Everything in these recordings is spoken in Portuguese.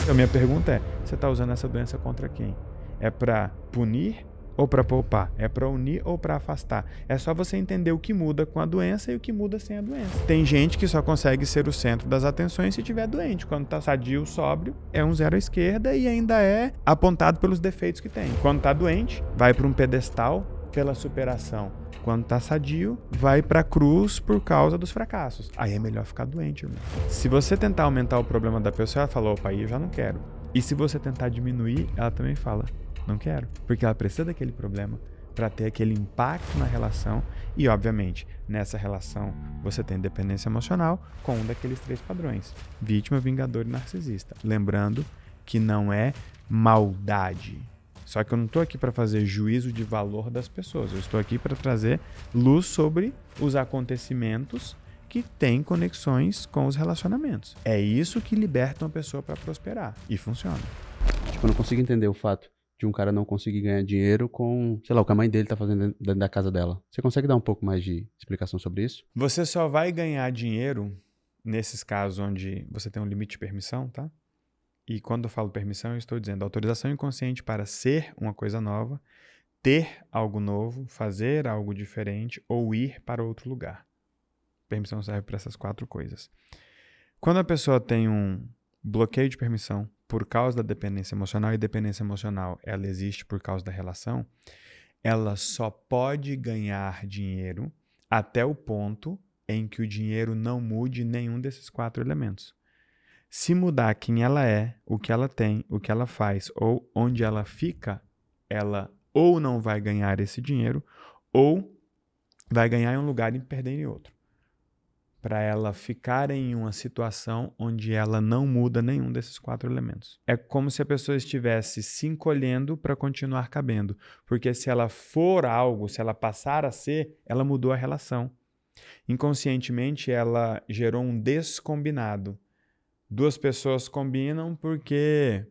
A minha pergunta é, você está usando essa doença contra quem? É para punir ou para poupar? É para unir ou para afastar? É só você entender o que muda com a doença e o que muda sem a doença. Tem gente que só consegue ser o centro das atenções se estiver doente. Quando está sadio, sóbrio, é um zero à esquerda e ainda é apontado pelos defeitos que tem. Quando está doente, vai para um pedestal pela superação. Quando tá sadio, vai pra cruz por causa dos fracassos. Aí é melhor ficar doente, irmão. Se você tentar aumentar o problema da pessoa, ela fala, opa, aí eu já não quero. E se você tentar diminuir, ela também fala, não quero. Porque ela precisa daquele problema para ter aquele impacto na relação. E, obviamente, nessa relação, você tem dependência emocional com um daqueles 3 padrões. Vítima, vingador e narcisista. Lembrando que não é maldade. Só que eu não estou aqui para fazer juízo de valor das pessoas. Eu estou aqui para trazer luz sobre os acontecimentos que têm conexões com os relacionamentos. É isso que liberta uma pessoa para prosperar. E funciona. Tipo, eu não consigo entender o fato de um cara não conseguir ganhar dinheiro com, sei lá, o que a mãe dele tá fazendo dentro da casa dela. Você consegue dar um pouco mais de explicação sobre isso? Você só vai ganhar dinheiro nesses casos onde você tem um limite de permissão, tá? E quando eu falo permissão, eu estou dizendo autorização inconsciente para ser uma coisa nova, ter algo novo, fazer algo diferente ou ir para outro lugar. Permissão serve para essas 4 coisas. Quando a pessoa tem um bloqueio de permissão por causa da dependência emocional, e dependência emocional ela existe por causa da relação, ela só pode ganhar dinheiro até o ponto em que o dinheiro não mude nenhum desses 4 elementos. Se mudar quem ela é, o que ela tem, o que ela faz ou onde ela fica, ela ou não vai ganhar esse dinheiro ou vai ganhar em um lugar e perder em outro. Para ela ficar em uma situação onde ela não muda nenhum desses 4 elementos. É como se a pessoa estivesse se encolhendo para continuar cabendo. Porque se ela for algo, se ela passar a ser, ela mudou a relação. Inconscientemente, ela gerou um descombinado. 2 pessoas combinam porque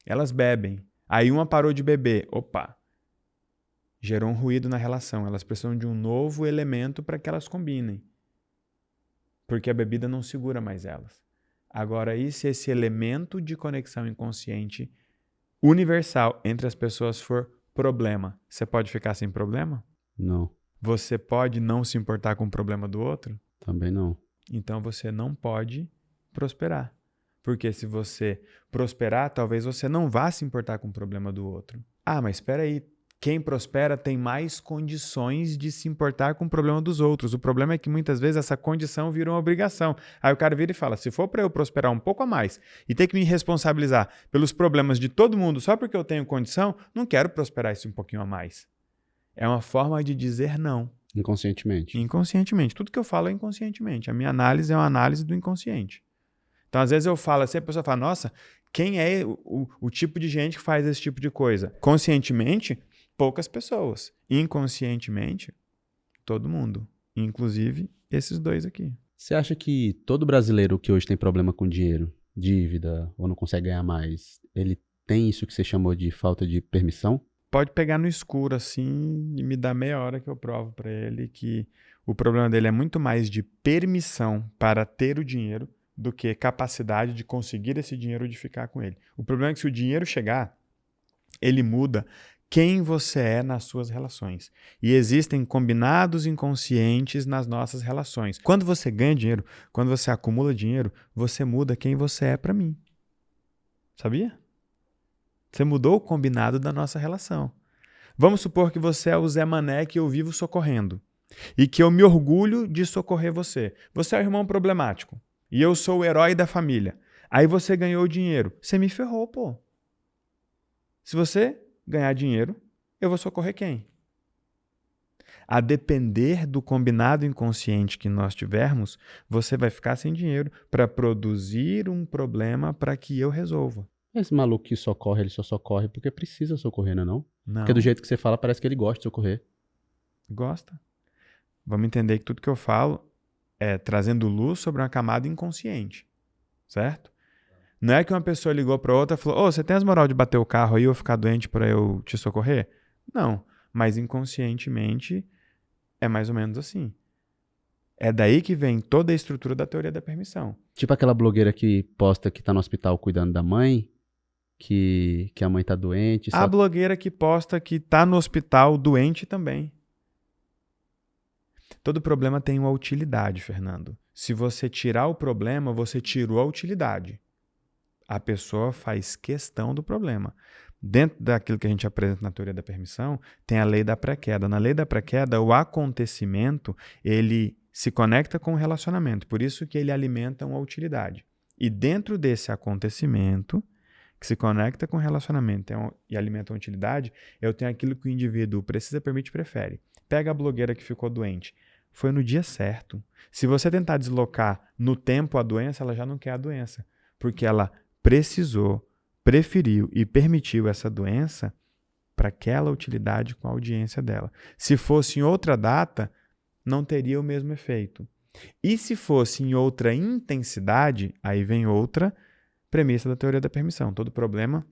elas bebem. Aí uma parou de beber. Opa! Gerou um ruído na relação. Elas precisam de um novo elemento para que elas combinem. Porque a bebida não segura mais elas. Agora, e se esse elemento de conexão inconsciente universal entre as pessoas for problema? Você pode ficar sem problema? Não. Você pode não se importar com o problema do outro? Também não. Então você não pode prosperar. Porque se você prosperar, talvez você não vá se importar com o problema do outro. Ah, mas espera aí. Quem prospera tem mais condições de se importar com o problema dos outros. O problema é que muitas vezes essa condição vira uma obrigação. Aí o cara vira e fala, se for para eu prosperar um pouco a mais e ter que me responsabilizar pelos problemas de todo mundo só porque eu tenho condição, não quero prosperar isso um pouquinho a mais. É uma forma de dizer não. Inconscientemente. Inconscientemente. Tudo que eu falo é inconscientemente. A minha análise é uma análise do inconsciente. Então, às vezes eu falo assim, a pessoa fala, nossa, quem é o tipo de gente que faz esse tipo de coisa? Conscientemente, poucas pessoas. Inconscientemente, todo mundo. Inclusive, esses 2 aqui. Você acha que todo brasileiro que hoje tem problema com dinheiro, dívida, ou não consegue ganhar mais, ele tem isso que você chamou de falta de permissão? Pode pegar no escuro assim e me dar meia hora que eu provo para ele que o problema dele é muito mais de permissão para ter o dinheiro do que capacidade de conseguir esse dinheiro ou de ficar com ele. O problema é que se o dinheiro chegar, ele muda quem você é nas suas relações. E existem combinados inconscientes nas nossas relações. Quando você ganha dinheiro, quando você acumula dinheiro, você muda quem você é para mim. Sabia? Você mudou o combinado da nossa relação. Vamos supor que você é o Zé Mané que eu vivo socorrendo. E que eu me orgulho de socorrer você. Você é o irmão problemático. E eu sou o herói da família. Aí você ganhou dinheiro. Você me ferrou, pô. Se você ganhar dinheiro, eu vou socorrer quem? A depender do combinado inconsciente que nós tivermos, você vai ficar sem dinheiro para produzir um problema para que eu resolva. Esse maluco que socorre, ele só socorre porque precisa socorrer, não é não? Não. Porque do jeito que você fala, parece que ele gosta de socorrer. Gosta. Vamos entender que tudo que eu falo é trazendo luz sobre uma camada inconsciente, certo? Não é que uma pessoa ligou para outra e falou, você tem as moral de bater o carro aí ou ficar doente para eu te socorrer? Não, mas inconscientemente é mais ou menos assim. É daí que vem toda a estrutura da teoria da permissão. Tipo aquela blogueira que posta que tá no hospital cuidando da mãe que a mãe tá doente. A blogueira que posta que tá no hospital doente também. Todo problema tem uma utilidade, Fernando. Se você tirar o problema, você tirou a utilidade. A pessoa faz questão do problema. Dentro daquilo que a gente apresenta na teoria da permissão, tem a lei da pré-queda. Na lei da pré-queda, o acontecimento, ele se conecta com o relacionamento. Por isso que ele alimenta uma utilidade. E dentro desse acontecimento, que se conecta com o relacionamento e alimenta uma utilidade, eu tenho aquilo que o indivíduo precisa, permite, prefere. Pega a blogueira que ficou doente. Foi no dia certo. Se você tentar deslocar no tempo a doença, ela já não quer a doença. Porque ela precisou, preferiu e permitiu essa doença para aquela utilidade com a audiência dela. Se fosse em outra data, não teria o mesmo efeito. E se fosse em outra intensidade, aí vem outra premissa da teoria da permissão. Todo problema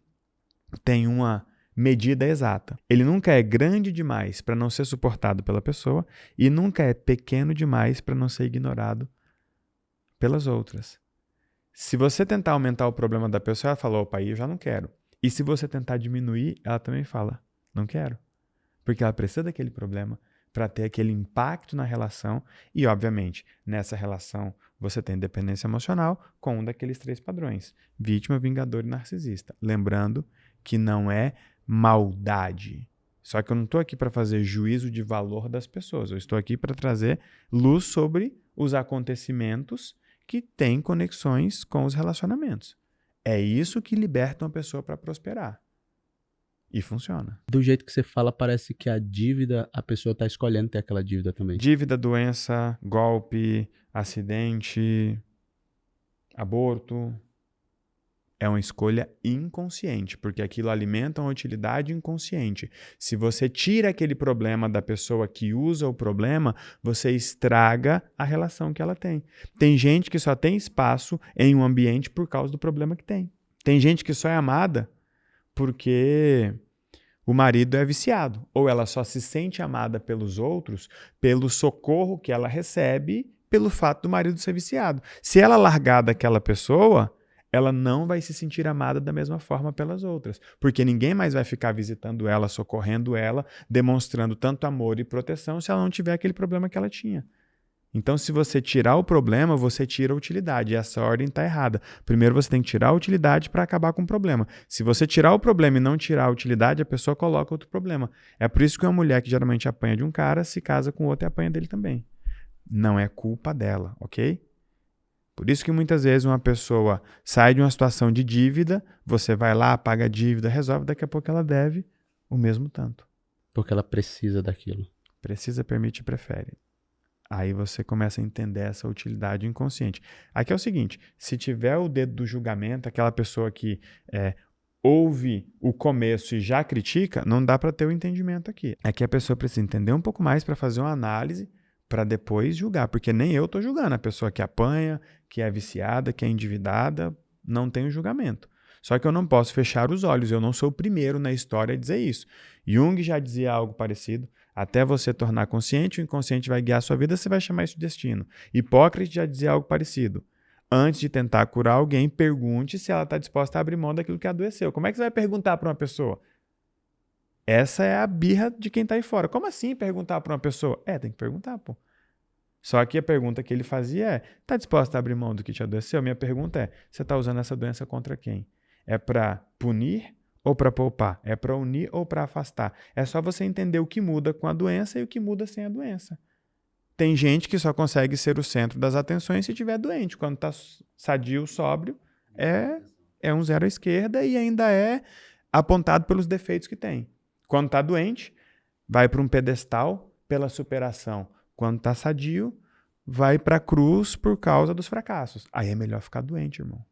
tem uma medida exata. Ele nunca é grande demais para não ser suportado pela pessoa e nunca é pequeno demais para não ser ignorado pelas outras. Se você tentar aumentar o problema da pessoa, ela fala, opa, aí eu já não quero. E se você tentar diminuir, ela também fala, não quero. Porque ela precisa daquele problema para ter aquele impacto na relação e, obviamente, nessa relação você tem dependência emocional com um daqueles 3 padrões, vítima, vingador e narcisista. Lembrando que não é maldade. Só que eu não estou aqui para fazer juízo de valor das pessoas, eu estou aqui para trazer luz sobre os acontecimentos que têm conexões com os relacionamentos. É isso que liberta uma pessoa para prosperar. E funciona. Do jeito que você fala, parece que a dívida, a pessoa está escolhendo ter aquela dívida também. Dívida, doença, golpe, acidente, aborto. É uma escolha inconsciente, porque aquilo alimenta uma utilidade inconsciente. Se você tira aquele problema da pessoa que usa o problema, você estraga a relação que ela tem. Tem gente que só tem espaço em um ambiente por causa do problema que tem. Tem gente que só é amada porque o marido é viciado, ou ela só se sente amada pelos outros pelo socorro que ela recebe pelo fato do marido ser viciado. Se ela largar daquela pessoa, ela não vai se sentir amada da mesma forma pelas outras, porque ninguém mais vai ficar visitando ela, socorrendo ela, demonstrando tanto amor e proteção se ela não tiver aquele problema que ela tinha. Então, se você tirar o problema, você tira a utilidade. E essa ordem está errada. Primeiro você tem que tirar a utilidade para acabar com o problema. Se você tirar o problema e não tirar a utilidade, a pessoa coloca outro problema. É por isso que uma mulher que geralmente apanha de um cara se casa com outro e apanha dele também. Não é culpa dela, ok? Por isso que muitas vezes uma pessoa sai de uma situação de dívida, você vai lá, paga a dívida, resolve, daqui a pouco ela deve o mesmo tanto. Porque ela precisa daquilo. Precisa, permite e prefere. Aí você começa a entender essa utilidade inconsciente. Aqui é o seguinte, se tiver o dedo do julgamento, aquela pessoa que ouve o começo e já critica, não dá para ter o entendimento aqui. É que a pessoa precisa entender um pouco mais para fazer uma análise, para depois julgar, porque nem eu estou julgando. A pessoa que apanha, que é viciada, que é endividada, não tem o julgamento. Só que eu não posso fechar os olhos, eu não sou o primeiro na história a dizer isso. Jung já dizia algo parecido, até você tornar consciente, o inconsciente vai guiar a sua vida, você vai chamar isso de destino. Hipócrates já dizia algo parecido. Antes de tentar curar alguém, pergunte se ela está disposta a abrir mão daquilo que adoeceu. Como é que você vai perguntar para uma pessoa? Essa é a birra de quem está aí fora. Como assim perguntar para uma pessoa? Tem que perguntar, pô. Só que a pergunta que ele fazia é, está disposta a abrir mão do que te adoeceu? Minha pergunta é, você está usando essa doença contra quem? É para punir ou para poupar? É para unir ou para afastar? É só você entender o que muda com a doença e o que muda sem a doença. Tem gente que só consegue ser o centro das atenções se estiver doente. Quando está sadio, sóbrio, é um zero à esquerda e ainda é apontado pelos defeitos que tem. Quando está doente, vai para um pedestal pela superação. Quando está sadio, vai para a cruz por causa dos fracassos. Aí é melhor ficar doente, irmão.